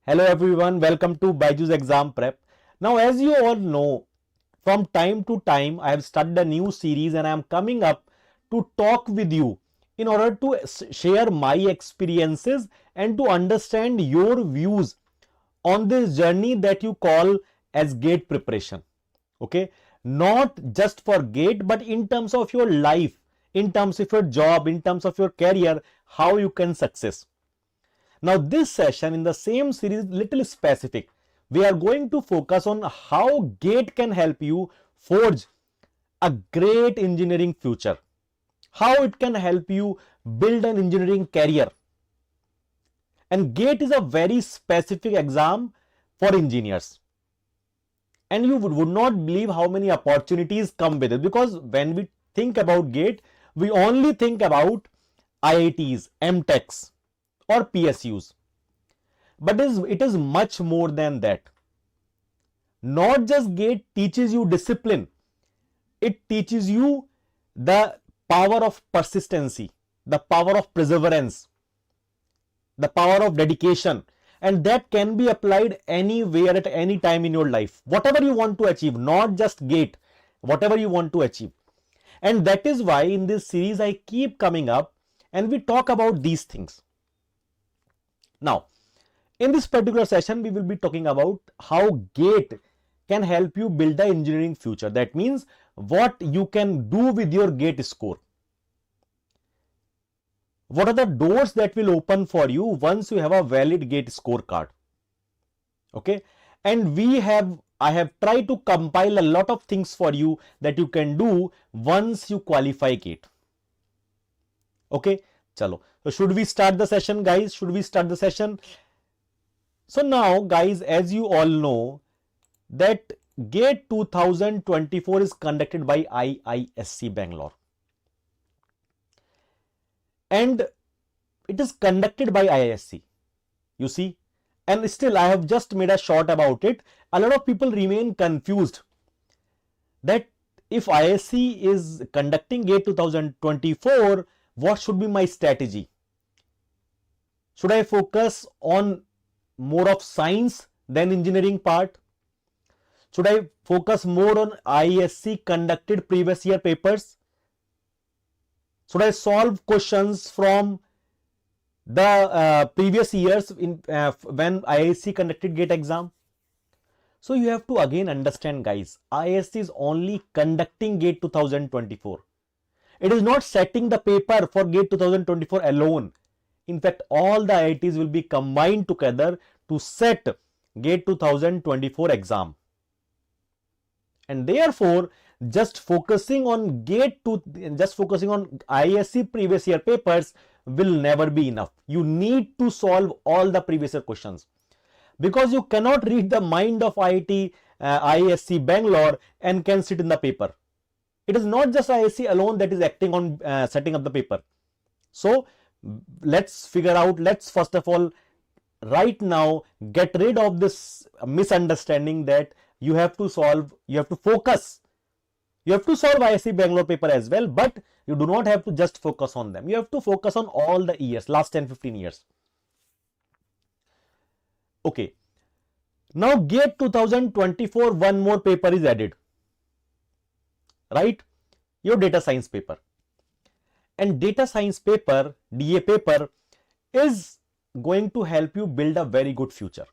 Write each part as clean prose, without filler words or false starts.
Hello everyone, welcome to BYJU'S exam prep. Now as you all know, from time to time I have started a new series and I am coming up to talk with you in order to share my experiences and to understand your views on this journey that you call as GATE preparation. Okay, not just for GATE but in terms of your life, in terms of your job, in terms of your career, how you can success. Now this session in the same series little specific. We are going to focus on how GATE can help you forge a great engineering future. How it can help you build an engineering career. And GATE is a very specific exam for engineers. And you would not believe how many opportunities come with it, because when we think about GATE, we only think about IITs, MTechs or PSUs. But it is much more than that. Not just GATE teaches you discipline, it teaches you the power of persistency, the power of perseverance, the power of dedication, and that can be applied anywhere at any time in your life. Whatever you want to achieve, not just GATE, whatever you want to achieve. And that is why in this series I keep coming up and we talk about these things. Now, in this particular session, we will be talking about how GATE can help you build the engineering future. That means what you can do with your GATE score. What are the doors that will open for you once you have a valid GATE scorecard? Okay, and I have tried to compile a lot of things for you that you can do once you qualify GATE. Okay, chalo. So should we start the session, guys? Should we start the session? So now, guys, as you all know, that GATE 2024 is conducted by IISc Bangalore. And it is conducted by IISc, you see. And still, I have just made a short about it. A lot of people remain confused that if IISc is conducting GATE 2024, what should be my strategy? Should I focus on more of science than engineering part? Should I focus more on IISc conducted previous year papers? Should I solve questions from the previous years in when IISc conducted GATE exam? So you have to again understand, guys, IISc is only conducting GATE 2024. It is not setting the paper for GATE 2024 alone. In fact, all the IITs will be combined together to set GATE 2024 exam. And therefore, just focusing on IISc previous year papers will never be enough. You need to solve all the previous year questions, because you cannot read the mind of IISc Bangalore and can sit in the paper. It is not just IISc alone that is acting on setting up the paper. So let's figure out, let's first of all right now get rid of this misunderstanding that you have to solve, you have to focus, you have to solve IISc Bangalore paper as well, but you do not have to just focus on them. You have to focus on all the years, last 10-15 years. Okay, now GATE 2024, one more paper is added, right? Your data science paper. And data science paper, DA paper, is going to help you build a very good future,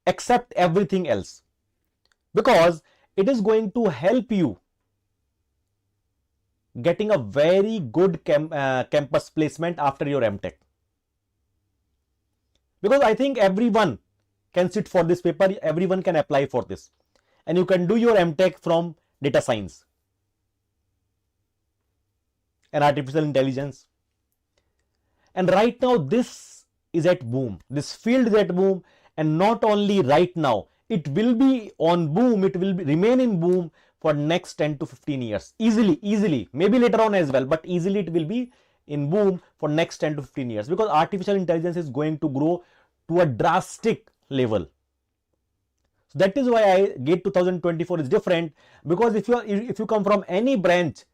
except everything else, because it is going to help you getting a very good campus placement after your MTech. Because I think everyone can sit for this paper, everyone can apply for this, and you can do your MTech from data science and artificial intelligence. And right now this is at boom, this field is at boom, and not only right now, it will be on boom, it will remain in boom for next 10 to 15 years, easily, maybe later on as well, but easily it will be in boom for next 10 to 15 years, because artificial intelligence is going to grow to a drastic level. So that is why GATE 2024 is different, because if you come from any branch,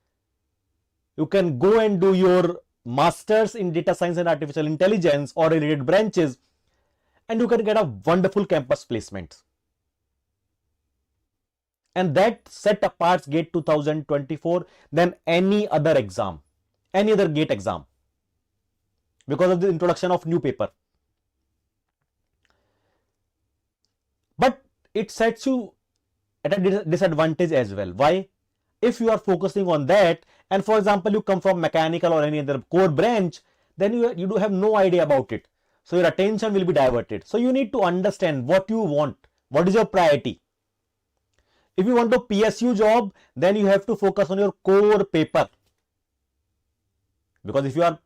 you can go and do your masters in data science and artificial intelligence or related branches, and you can get a wonderful campus placement. And that set apart GATE 2024 than any other exam, any other GATE exam, because of the introduction of new paper. But it sets you at a disadvantage as well. Why? If you are focusing on that, and for example, you come from mechanical or any other core branch, then you do have no idea about it. So your attention will be diverted. So you need to understand what you want. What is your priority? If you want a PSU job, then you have to focus on your core paper. Because if you are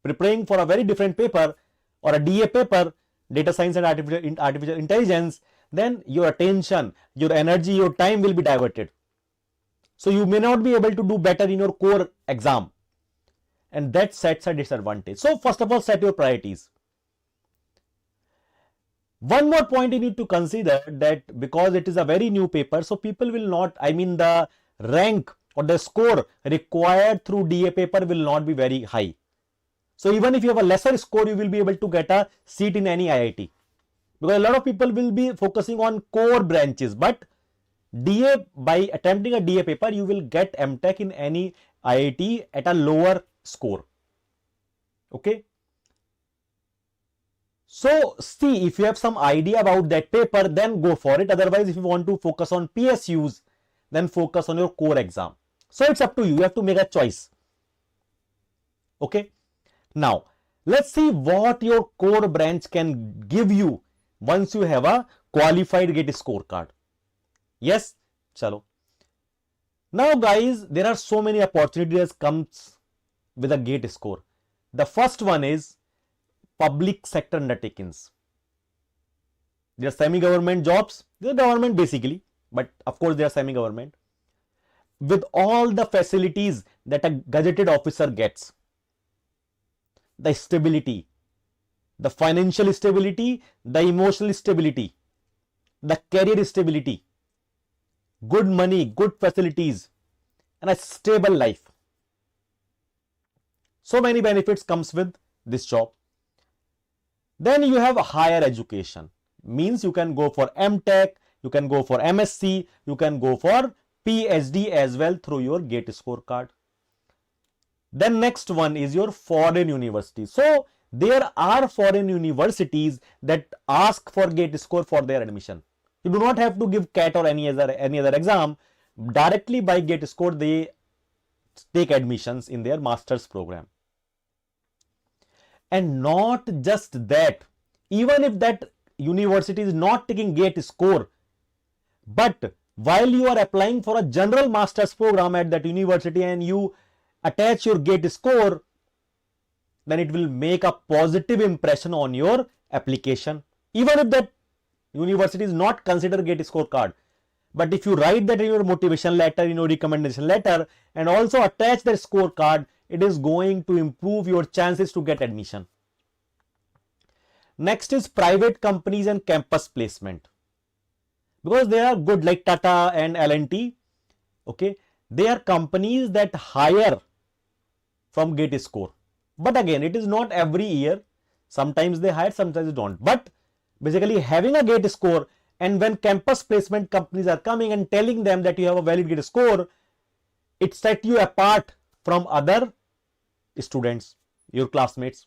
preparing for a very different paper or a DA paper, data science and artificial intelligence, then your attention, your energy, your time will be diverted. So you may not be able to do better in your core exam. And that sets a disadvantage. So first of all, set your priorities. One more point you need to consider, that because it is a very new paper, so people will not, the rank or the score required through DA paper will not be very high. So even if you have a lesser score, you will be able to get a seat in any IIT. Because a lot of people will be focusing on core branches, but DA, by attempting a DA paper, you will get MTech in any IIT at a lower score. Okay. So see, if you have some idea about that paper, then go for it. Otherwise, if you want to focus on PSUs, then focus on your core exam. So it's up to you. You have to make a choice. Okay. Now, let's see what your core branch can give you once you have a qualified GATE scorecard. Yes, chalo. Now guys, there are so many opportunities comes with a GATE score. The first one is public sector undertakings. They are semi-government jobs. They are government basically, but of course they are semi-government. With all the facilities that a gazetted officer gets. The stability, the financial stability, the emotional stability, the career stability, good money, good facilities, and a stable life. So many benefits comes with this job. Then you have higher education. Means you can go for MTech, you can go for MSc, you can go for PhD as well through your GATE scorecard. Then next one is your foreign universities. So there are foreign universities that ask for GATE score for their admission. You do not have to give CAT or any other exam. Directly by GATE score, they take admissions in their master's program. And not just that, even if that university is not taking GATE score, but while you are applying for a general master's program at that university and you attach your GATE score, then it will make a positive impression on your application. Even if that university is not considered GATE scorecard, but if you write that in your motivation letter, in your recommendation letter, and also attach that scorecard, it is going to improve your chances to get admission. Next is private companies and campus placement. Because they are good, like Tata and L&T. Okay, they are companies that hire from GATE score. But again, it is not every year. Sometimes they hire, sometimes they don't. But basically having a GATE score, and when campus placement companies are coming and telling them that you have a valid GATE score, it sets you apart from other students, your classmates.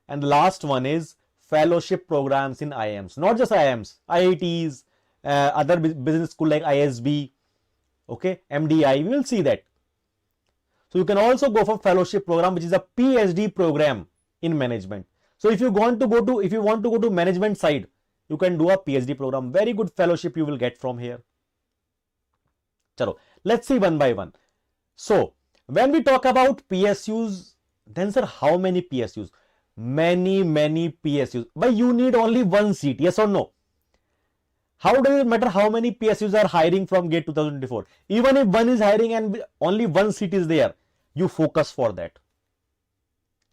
And the last one is fellowship programs in IIMs. Not just IIMs, IITs, other business school like ISB, okay, MDI, we will see that. So you can also go for fellowship program, which is a PhD program in management. So if you want to go to management side, you can do a PhD program. Very good fellowship you will get from here. Chalo, let's see one by one. So when we talk about PSUs, then sir, how many PSUs? Many PSUs. But you need only one seat, yes or no? How does it matter how many PSUs are hiring from GATE 2024? Even if one is hiring and only one seat is there, you focus for that.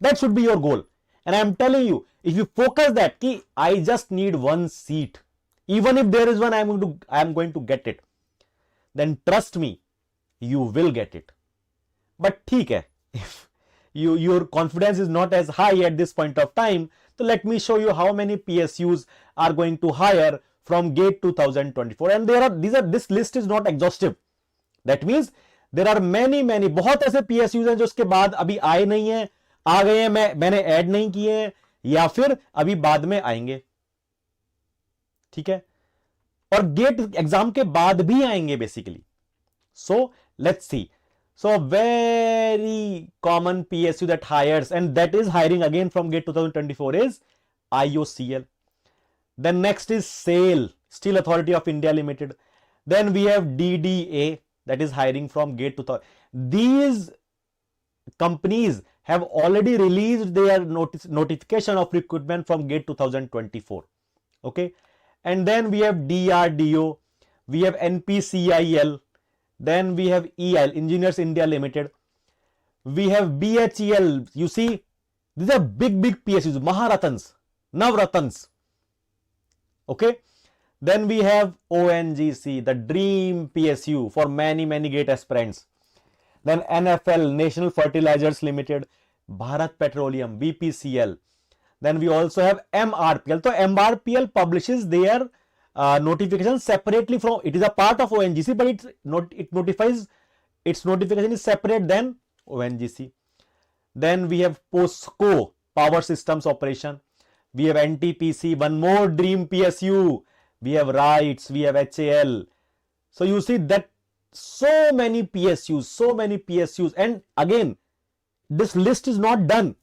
That should be your goal. And I am telling you, if you focus that, ki, I just need one seat. Even if there is one, I am going to get it. Then trust me, you will get it. But theek hai, if your confidence is not as high at this point of time, So let me show you how many PSUs are going to hire from GATE 2024. And this list is not exhaustive. That means there are many बहुत ऐसे PSUs हैं जो उसके बाद अभी आए नहीं है, आ गए हैं, मैंने ऐड नहीं किए हैं, या फिर अभी बाद में आएंगे. ठीक है, और गेट एग्जाम के बाद भी आएंगे basically. So let's see. So very common PSU that hires, and that is hiring again from GATE 2024, is IOCL. Then next is SAIL, Steel Authority of India Limited. Then we have DDA, that is hiring from GATE 2000. These companies have already released their notification of recruitment from GATE 2024. Okay, and then we have DRDO, we have NPCIL. Then we have EIL, Engineers India Limited. We have BHEL. You see, these are big PSUs, Maharatans, Navratans. Okay. Then we have ONGC, the dream PSU for many GATE aspirants. Then NFL, National Fertilizers Limited, Bharat Petroleum, BPCL. Then we also have MRPL. So MRPL publishes their notification separately from, it is a part of ONGC, but it notifies, its notification is separate than ONGC. Then we have POSCO, Power Systems Operation. We have NTPC, one more dream PSU. We have RITES, we have HAL. So you see that so many PSUs, and again, this list is not done.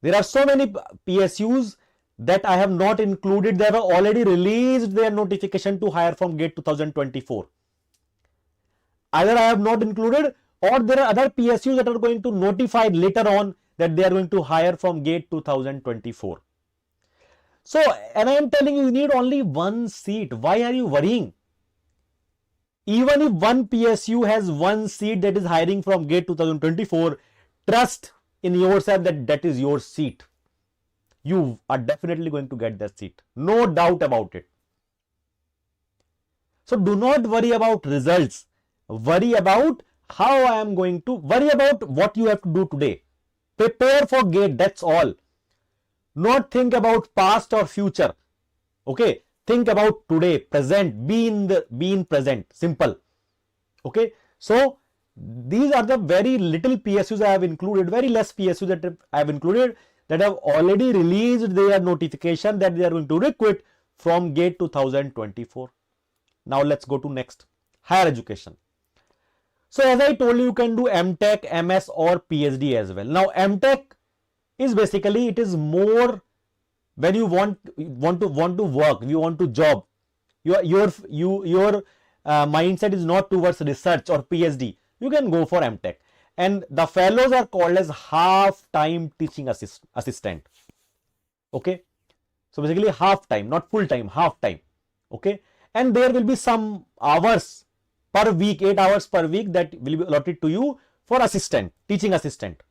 There are so many PSUs that I have not included. They have already released their notification to hire from GATE 2024. Either I have not included, or there are other PSUs that are going to notify later on that they are going to hire from GATE 2024. So, and I am telling you, you need only one seat. Why are you worrying? Even if one PSU has one seat that is hiring from GATE 2024, trust in yourself that that is your seat. You are definitely going to get that seat. No doubt about it. So do not worry about results. Worry about how I am going to, worry about what you have to do today. Prepare for GATE, that's all. Not think about past or future. Okay, think about today, present, be in present, simple. Okay, so these are the very little PSUs I have included, very less PSUs that I have included, that have already released their notification that they are going to recruit from GATE 2024. Now let's go to next, higher education. So as I told you, you can do MTech, MS or PhD as well. Now MTech is basically, it is more when you want to work, you want to job. Your mindset is not towards research or PhD. You can go for MTech. And the fellows are called as half-time teaching assistant. Okay. So basically half-time, not full-time, half-time. Okay. And there will be some hours per week, 8 hours per week that will be allotted to you for assistant, teaching assistant.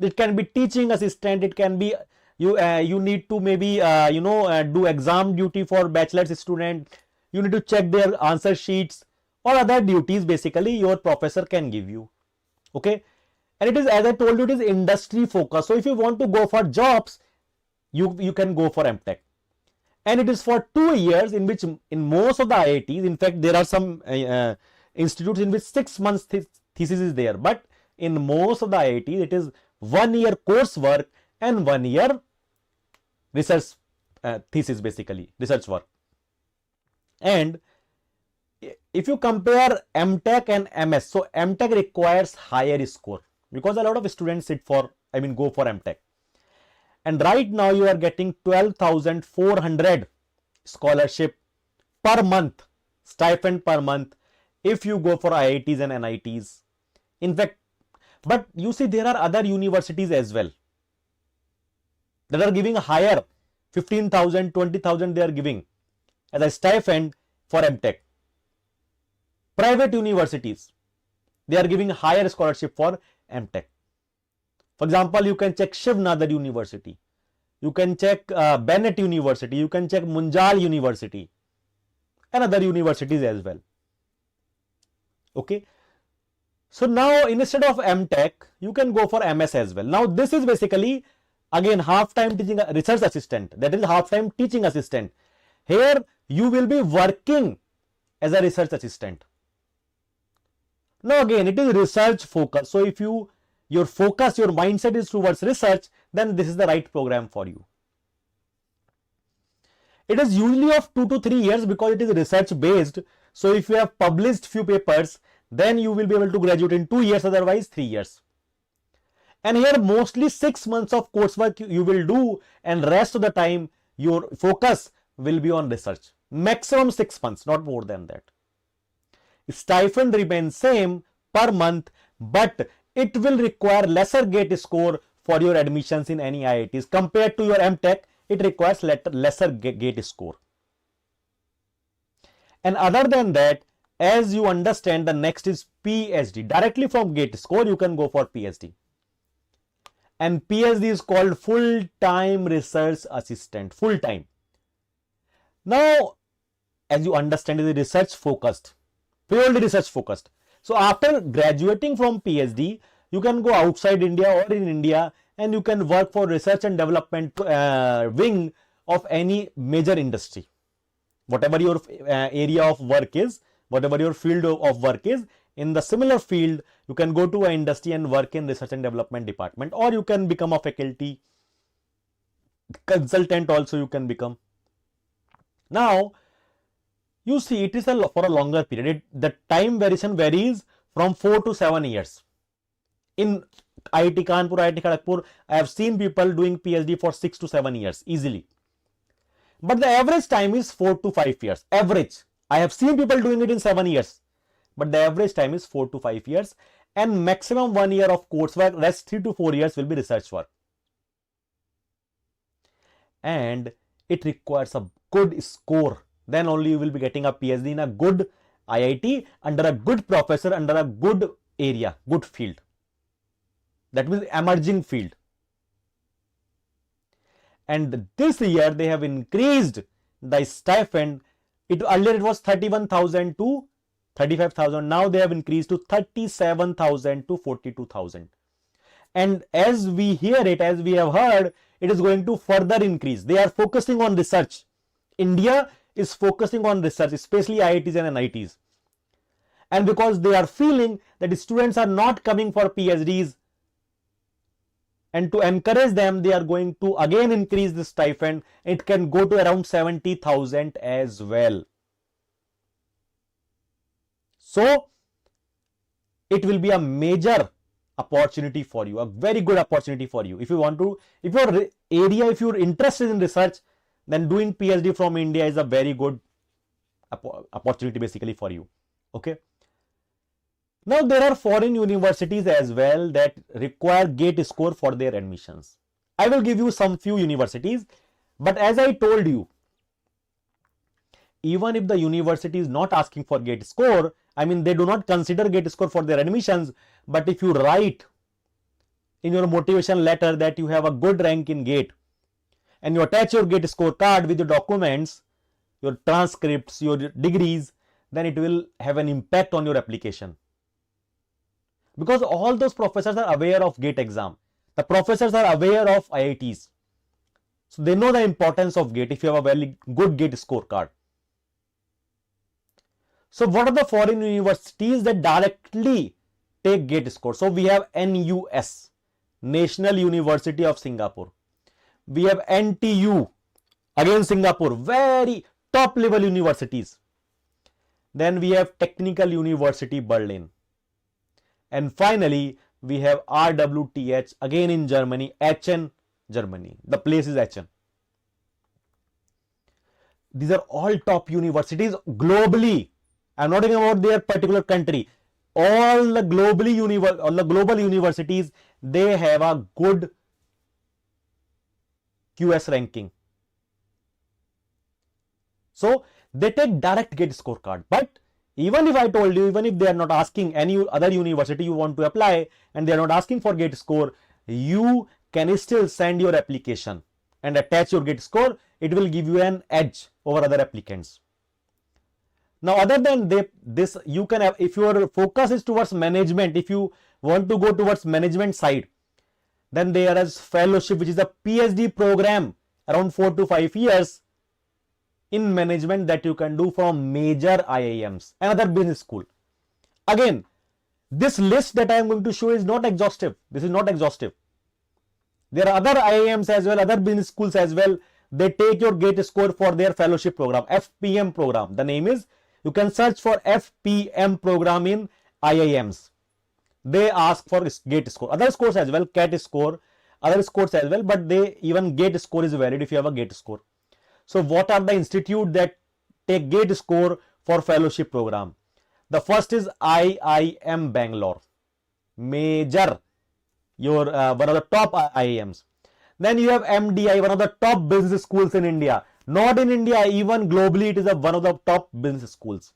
It can be teaching assistant. It can be you need to maybe do exam duty for bachelor's student. You need to check their answer sheets or other duties basically your professor can give you. Okay, and it is, as I told you, it is industry focused. So if you want to go for jobs, you can go for MTech, and it is for 2 years, in which in most of the IITs, in fact there are some institutes in which 6 months thesis is there, but in most of the IITs it is 1 year coursework and 1 year research thesis, basically research work. And if you compare MTech and MS, so MTech requires higher score because a lot of students go for MTech. And right now you are getting 12,400 scholarship per month, stipend per month, if you go for IITs and NITs. In fact, but you see there are other universities as well that are giving higher, 15,000, 20,000 they are giving as a stipend for MTech. Private universities, they are giving higher scholarship for MTech. For example, you can check Shiv Nadar University, you can check Bennett University, you can check Munjal University and other universities as well. Okay. So now instead of MTech, you can go for MS as well. Now this is basically Again, half-time teaching research assistant, that is half-time teaching assistant. Here you will be working as a research assistant. Now again, it is research focus. So if your focus, your mindset is towards research, then this is the right program for you. It is usually of 2 to 3 years because it is research based. So if you have published few papers, then you will be able to graduate in 2 years, otherwise 3 years. And here mostly 6 months of coursework you will do, and rest of the time your focus will be on research. Maximum 6 months, not more than that. Stipend remains same per month, but it will require lesser gate score for your admissions in any IITs. Compared to your MTech, it requires lesser gate score. And other than that, as you understand, the next is PhD. Directly from gate score, you can go for PhD. And PhD is called full-time research assistant, full-time. Now, as you understand, it is research focused, purely research focused. So after graduating from PhD, you can go outside India or in India, and you can work for research and development wing of any major industry. Whatever your area of work is, whatever your field of work is, in the similar field, you can go to an industry and work in research and development department, or you can become a faculty consultant also you can become. Now, you see, it is for a longer period. The time variation varies from 4 to 7 years. In IIT Kanpur, IIT Kharagpur, I have seen people doing PhD for 6 to 7 years easily. But the average time is 4 to 5 years. Average. I have seen people doing it in 7 years. But the average time is 4 to 5 years. And maximum 1 year of coursework, rest 3 to 4 years will be research work. And it requires a good score. Then only you will be getting a PhD in a good IIT, under a good professor, under a good area, good field. That means emerging field. And this year they have increased the stipend. Earlier it was 31,000 to 35,000. Now they have increased to 37,000 to 42,000. And as we hear it, as we have heard, it is going to further increase. They are focusing on research. India is focusing on research, especially IITs and NITs. And because they are feeling that students are not coming for PhDs, and to encourage them, they are going to again increase the stipend. It can go to around 70,000 as well. So, it will be a major opportunity for you, a very good opportunity for you. If you want to, if you're interested in research, then doing PhD from India is a very good opportunity basically for you. Okay. Now, there are foreign universities as well that require gate score for their admissions. I will give you some few universities, but as I told you, even if the university is not asking for gate score, I mean, they do not consider gate score for their admissions, but if you write in your motivation letter that you have a good rank in gate, and you attach your gate score card with your documents, your transcripts, your degrees, then it will have an impact on your application. Because all those professors are aware of GATE exam. The professors are aware of IITs. So they know the importance of GATE if you have a very good GATE scorecard. So what are the foreign universities that directly take GATE score? So we have NUS, National University of Singapore. We have NTU, again Singapore, very top level universities. Then we have Technical University Berlin. And finally, we have RWTH, again in Germany, Aachen, Germany. The place is Aachen. These are all top universities globally. I'm not talking about their particular country. All the global universities, they have a good QS ranking. So, they take direct GATE scorecard. But even if I told you, even if they are not asking any other university you want to apply and they are not asking for GATE score, you can still send your application and attach your GATE score. It will give you an edge over other applicants. Now, other than this, you can have, if your focus is towards management, if you want to go towards management side, Then there is fellowship, which is a PhD program around 4 to 5 years in management that you can do from major IIMs, another business school. Again, this list that I am going to show is not exhaustive. This is not exhaustive. There are other IIMs as well, other business schools as well. They take your GATE score for their fellowship program, FPM program. The name is, you can search for FPM program in IIMs. They ask for GATE score. Other scores as well, CAT score, other scores as well, but they even GATE score is valid if you have a GATE score. So what are the institute that take GATE score for fellowship program? The first is IIM Bangalore, major, your one of the top IIMs. Then you have MDI, one of the top business schools in India. Not in India, even globally, it is one of the top business schools.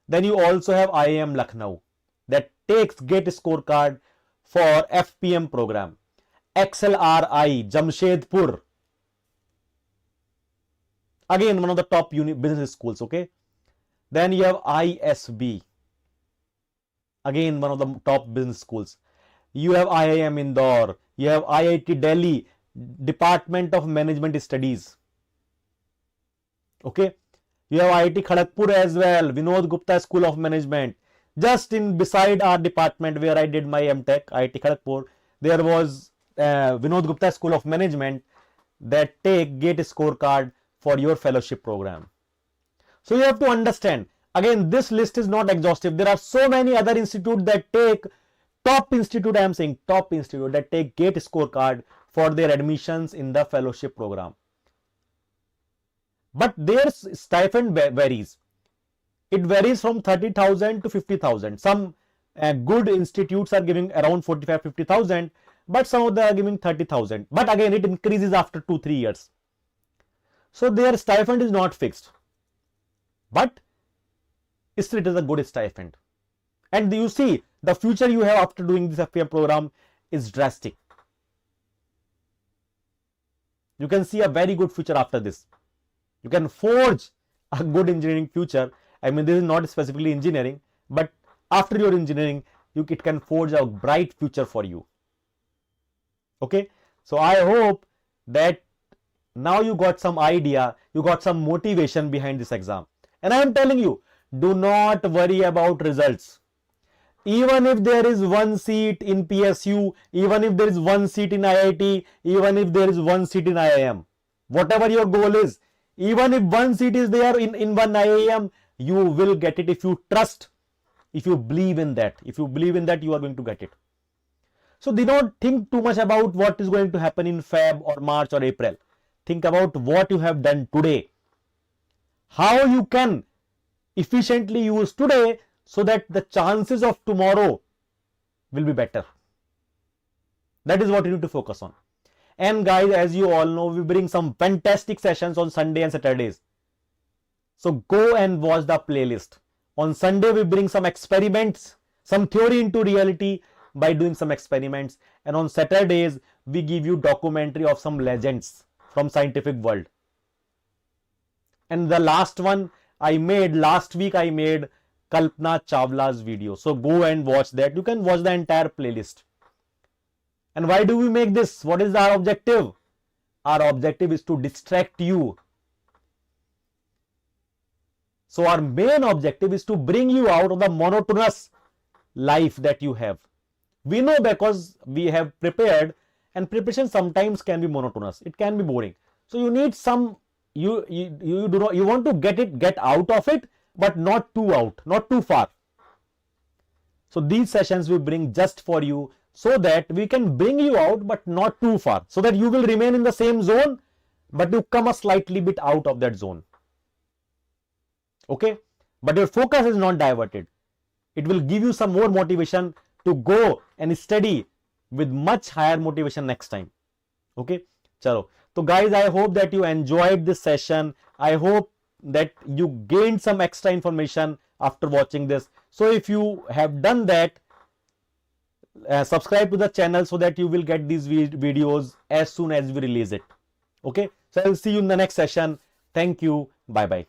Then you also have IIM Lucknow that takes GATE scorecard for FPM program. XLRI Jamshedpur, again one of the top business schools. Okay. Then you have ISB, again one of the top business schools. You have IIM Indore, you have IIT Delhi, Department of Management Studies. Okay. You have IIT Kharagpur as well, Vinod Gupta School of Management. Just in beside our department where I did my MTech, IIT Kharagpur, there was Vinod Gupta School of Management that take GATE scorecard for your fellowship program. So you have to understand, again, this list is not exhaustive. There are so many other institutes that take, top institute, I am saying top institute, that take GATE scorecard for their admissions in the fellowship program. But their stipend varies. It varies from 30,000 to 50,000. Some good institutes are giving around 45-50,000, but some of them are giving 30,000. But again, it increases after 2-3 years. So their stipend is not fixed, but still it is a good stipend. And you see, the future you have after doing this FPM program is drastic. You can see a very good future after this. You can forge a good engineering future. I mean, this is not specifically engineering, but after your engineering, it can forge a bright future for you. Okay. So I hope that now you got some idea, you got some motivation behind this exam. And I am telling you, do not worry about results. Even if there is one seat in PSU, even if there is one seat in IIT, even if there is one seat in IIM, whatever your goal is, even if one seat is there in one IIM, you will get it if you trust, if you believe in that. If you believe in that, you are going to get it. So do not think too much about what is going to happen in Feb or March or April. Think about what you have done today. How you can efficiently use today so that the chances of tomorrow will be better. That is what you need to focus on. And guys, as you all know, we bring some fantastic sessions on Sunday and Saturdays. So go and watch the playlist. On Sunday, we bring some experiments, some theory into reality by doing some experiments. And on Saturdays, we give you documentary of some legends from scientific world. And the last one I made, last week I made Kalpana Chawla's video. So go and watch that. You can watch the entire playlist. And why do we make this? What is our objective? Our objective is to distract you. So our main objective is to bring you out of the monotonous life that you have. We know because we have prepared, and preparation sometimes can be monotonous. It can be boring. So you need some, you want to get out of it, but not too out, not too far. So these sessions we bring just for you, so that we can bring you out, but not too far, so that you will remain in the same zone, but you come a slightly bit out of that zone. Okay, but your focus is not diverted. It will give you some more motivation to go and study with much higher motivation next time. Okay, chalo. So guys, I hope that you enjoyed this session. I hope that you gained some extra information after watching this. So if you have done that, subscribe to the channel so that you will get these videos as soon as we release it. Okay, so I will see you in the next session. Thank you. Bye bye.